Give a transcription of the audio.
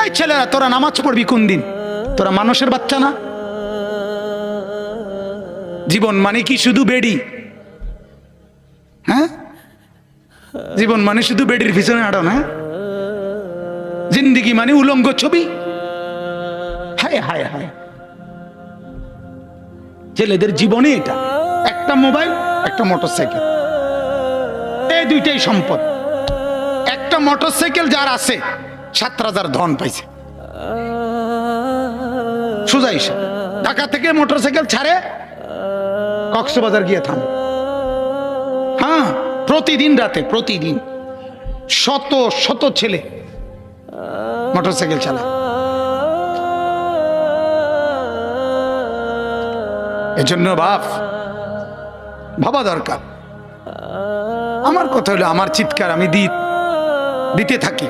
এই ছেলেরা তোরা নামাজ পড়বি কোন দিন? তোরা মানুষের বাচ্চা না? জীবন মানে কি শুধু বেডি? হ্যাঁ, জীবন মানে শুধু বেডির পিছনে আড়ো না? জিন্দিগি মানে উলঙ্গ ছবি? হায় হায় হায়, ছেলেদের জীবনে এটা একটা মোবাইল, একটা মোটরসাইকেল, এই দুইটাই সম্পদ। একটা মোটরসাইকেল যার আছে 7,000 ধন পাইছে। সোজা হিসাব, ঢাকা থেকে মোটরসাইকেল ছাড়ে কক্সবাজার গিয়ে থামে। হ্যাঁ, প্রতিদিন রাতে, প্রতিদিন শত শত ছেলে মোটরসাইকেল চালায়। এজন্য ভাবা দরকার। আমার কথা হলো, আমার চিৎকার আমি দিতে থাকি।